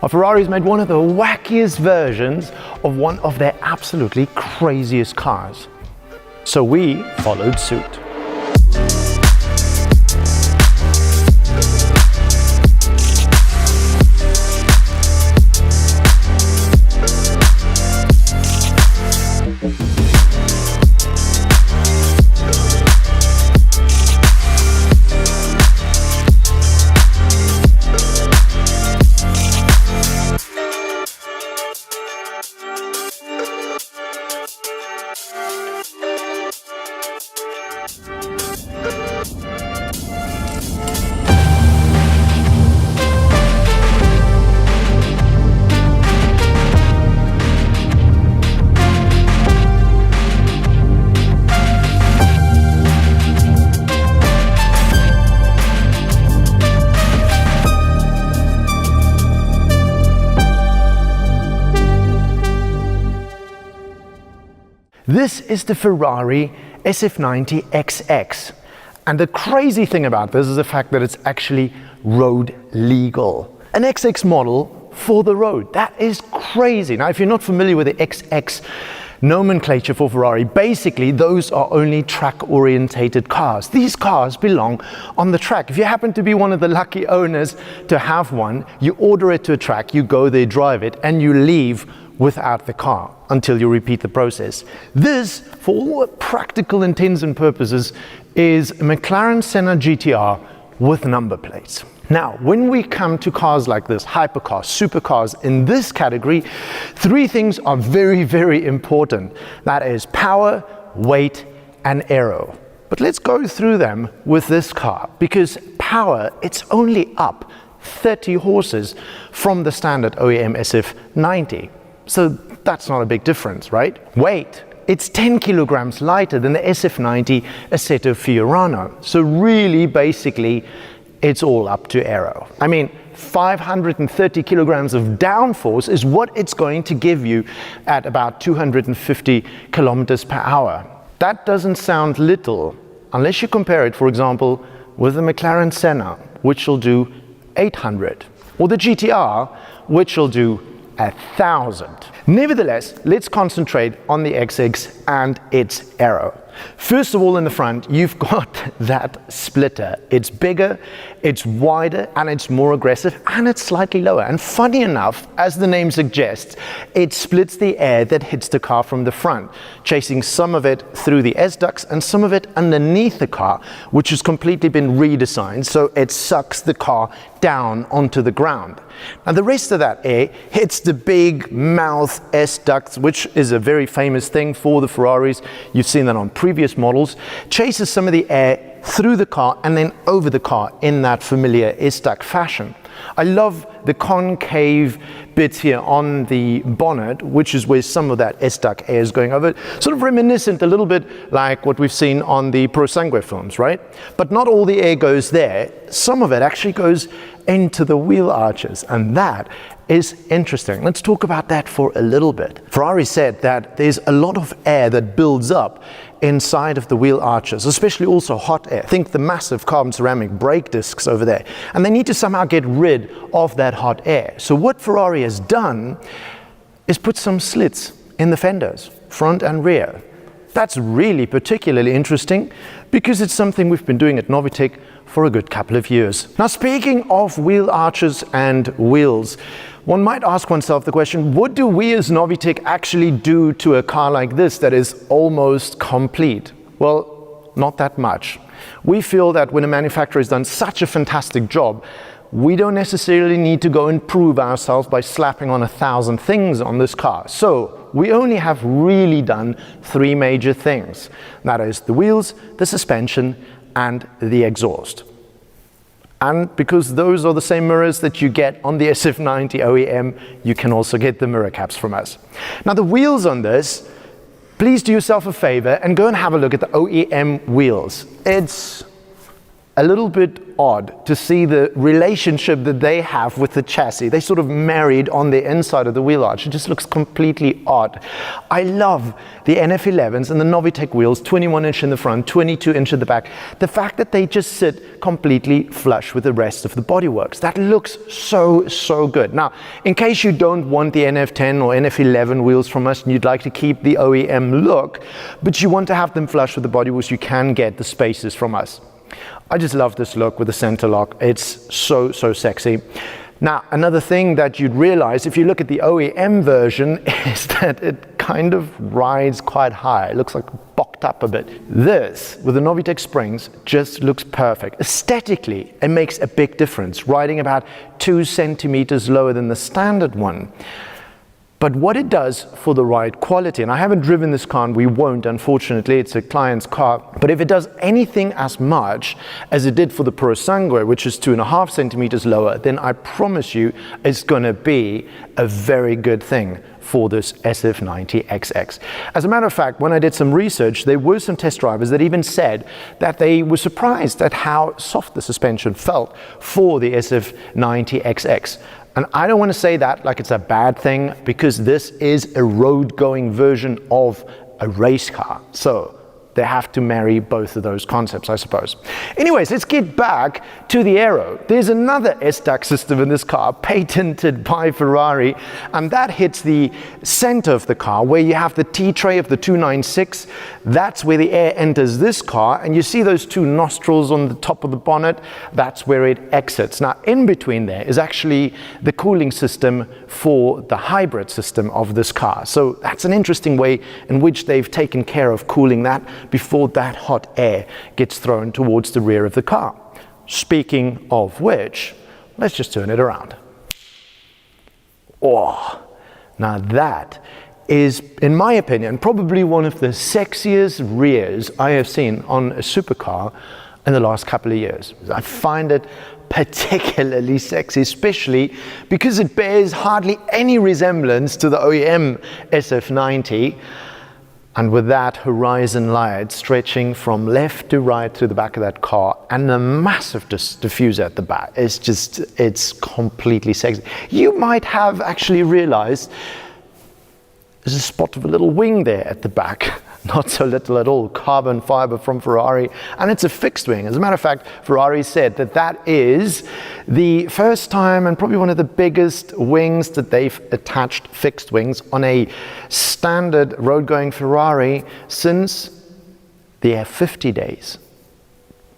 Ferrari's made one of the wackiest versions of one of their absolutely craziest cars. So we followed suit. This is the Ferrari SF90 XX. And the crazy thing about this is the fact that it's actually road legal. An XX model for the road. That is crazy. Now, if you're not familiar with the XX nomenclature for Ferrari, basically those are only track-orientated cars. These cars belong on the track. If you happen to be one of the lucky owners to have one, you order it to a track, you go there, drive it, and you leave without the car until you repeat the process. This, for all practical intents and purposes, is a McLaren Senna GTR with number plates. Now, when we come to cars like this, hypercars, supercars in this category, three things are very, very important. That is power, weight, and aero. But let's go through them with this car, because power, it's only up 30 horses from the standard OEM SF90. So that's not a big difference, right? Weight, it's 10 kilograms lighter than the SF90 Assetto Fiorano. So really, basically, it's all up to aero. I mean, 530 kilograms of downforce is what it's going to give you at about 250 kilometers per hour. That doesn't sound little, unless you compare it, for example, with the McLaren Senna, which will do 800, or the GTR, which will do 1,000. Nevertheless, let's concentrate on the XX and its aero. First of all, in the front, you've got that splitter. It's bigger, it's wider, and it's more aggressive, and it's slightly lower. And funny enough, as the name suggests, it splits the air that hits the car from the front, chasing some of it through the S-ducts and some of it underneath the car, which has completely been redesigned, so it sucks the car down onto the ground. Now, the rest of that air hits the big mouth S-ducts, which is a very famous thing for the Ferraris. You've seen that on previous models. Chases some of the air through the car and then over the car in that familiar S-duct fashion. I love the concave bits here on the bonnet, which is where some of that S-duct air is going over it. Sort of reminiscent a little bit like what we've seen on the Pro Sangue films, right? But not all the air goes there. Some of it actually goes into the wheel arches, and that is interesting. Let's talk about that for a little bit. Ferrari said that there's a lot of air that builds up inside of the wheel arches, especially also hot air. Think the massive carbon ceramic brake discs over there. And they need to somehow get rid of that hot air. So what Ferrari has done is put some slits in the fenders, front and rear. That's really particularly interesting because it's something we've been doing at NOVITEC for a good couple of years. Now, speaking of wheel arches and wheels, one might ask oneself the question, what do we as NOVITEC actually do to a car like this that is almost complete? Well, not that much. We feel that when a manufacturer has done such a fantastic job, we don't necessarily need to go and prove ourselves by slapping on 1,000 things on this car. So we only have really done three major things. That is the wheels, the suspension, and the exhaust. And because those are the same mirrors that you get on the SF90 OEM, you can also get the mirror caps from us. Now, the wheels on this, please do yourself a favor and go and have a look at the OEM wheels. It's a little bit odd to see the relationship that they have with the chassis. They sort of married on the inside of the wheel arch. It just looks completely odd. I love the NF11s and the NOVITEC wheels, 21 inch in the front, 22 inch at the back. The fact that they just sit completely flush with the rest of the bodyworks. That looks so, so good. Now, in case you don't want the NF10 or NF11 wheels from us and you'd like to keep the OEM look, but you want to have them flush with the bodyworks, you can get the Spaces from us. I just love this look with the center lock. It's so, so sexy. Now, another thing that you'd realize if you look at the OEM version is that it kind of rides quite high. It looks like bocked up a bit. This, with the NOVITEC springs, just looks perfect. Aesthetically, it makes a big difference, riding about 2 centimeters lower than the standard one. But what it does for the ride quality, and I haven't driven this car and we won't, unfortunately, it's a client's car, but if it does anything as much as it did for the Purosangue, which is 2.5 centimeters lower, then I promise you it's going to be a very good thing for this SF90 XX. As a matter of fact, when I did some research, there were some test drivers that even said that they were surprised at how soft the suspension felt for the SF90 XX. And I don't want to say that like it's a bad thing, because this is a road-going version of a race car. So they have to marry both of those concepts, I suppose. Anyways, let's get back to the aero. There's another S-duct system in this car, patented by Ferrari, and that hits the center of the car, where you have the T-tray of the 296. That's where the air enters this car, and you see those 2 nostrils on the top of the bonnet. That's where it exits. Now, in between there is actually the cooling system for the hybrid system of this car. So that's an interesting way in which they've taken care of cooling that before that hot air gets thrown towards the rear of the car. Speaking of which, let's just turn it around. Oh, now that is, in my opinion, probably one of the sexiest rears I have seen on a supercar in the last couple of years. I find it particularly sexy, especially because it bears hardly any resemblance to the OEM SF90. And with that horizon light stretching from left to right through the back of that car, and the massive diffuser at the back, it's completely sexy. You might have actually realized there's a spot of a little wing there at the back. Not so little at all, carbon fiber from Ferrari, and it's a fixed wing. As a matter of fact, Ferrari said that that is the first time and probably one of the biggest wings that they've attached fixed wings on a standard road-going Ferrari since the F50 days.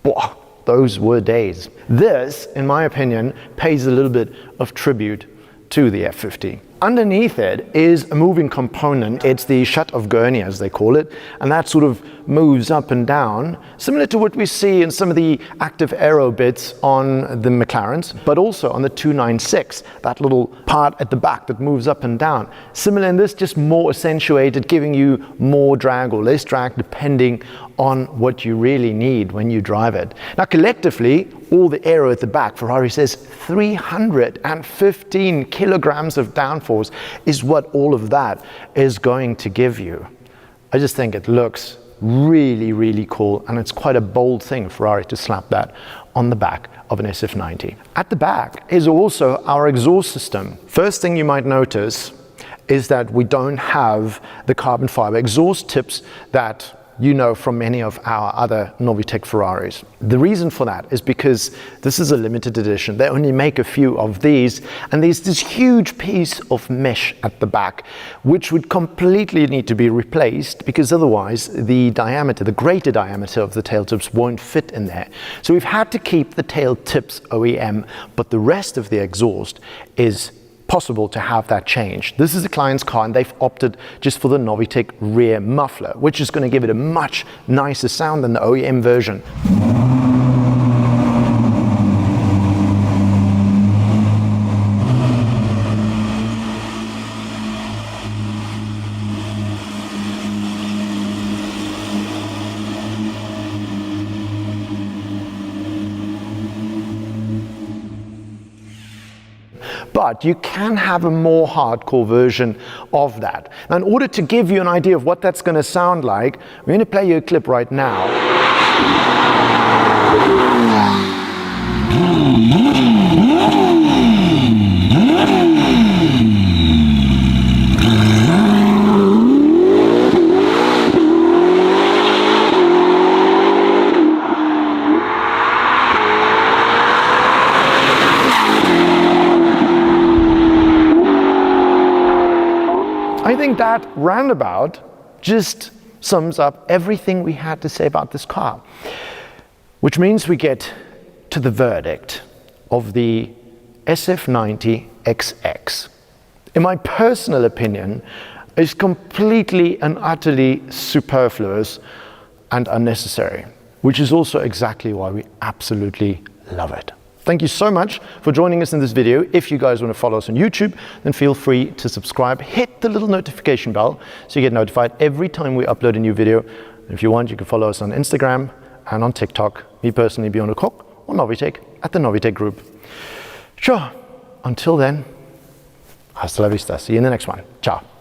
Boah, those were days. This, in my opinion, pays a little bit of tribute to the F50. Underneath it is a moving component. It's the shut of gurney, as they call it, and that sort of moves up and down, similar to what we see in some of the active aero bits on the McLarens, but also on the 296, that little part at the back that moves up and down. Similar in this, just more accentuated, giving you more drag or less drag depending on what you really need when you drive it. Now, collectively, all the aero at the back, Ferrari says 315 kilograms of downforce is what all of that is going to give you. I just think it looks really, really cool, and it's quite a bold thing, Ferrari, to slap that on the back of an SF90. At the back is also our exhaust system. First thing you might notice is that we don't have the carbon fiber exhaust tips that you know from many of our other NOVITEC Ferraris. The reason for that is because this is a limited edition. They only make a few of these, and there's this huge piece of mesh at the back, which would completely need to be replaced, because otherwise the diameter, the greater diameter of the tail tips won't fit in there. So we've had to keep the tail tips OEM, but the rest of the exhaust is possible to have that changed. This is the client's car, and they've opted just for the NOVITEC rear muffler, which is going to give it a much nicer sound than the OEM version. But you can have a more hardcore version of that. Now, in order to give you an idea of what that's going to sound like, we're going to play you a clip right now. think that roundabout just sums up everything we had to say about this car. Which means we get to the verdict of the SF90 XX. In my personal opinion, is completely and utterly superfluous and unnecessary, which is also exactly why we absolutely love it. Thank you so much for joining us in this video. If you guys want to follow us on YouTube, then feel free to subscribe. Hit the little notification bell so you get notified every time we upload a new video. And if you want, you can follow us on Instagram and on TikTok. Me personally, Bjorn de Kock, or NOVITEC at the NOVITEC Group. Sure, until then, hasta la vista. See you in the next one. Ciao.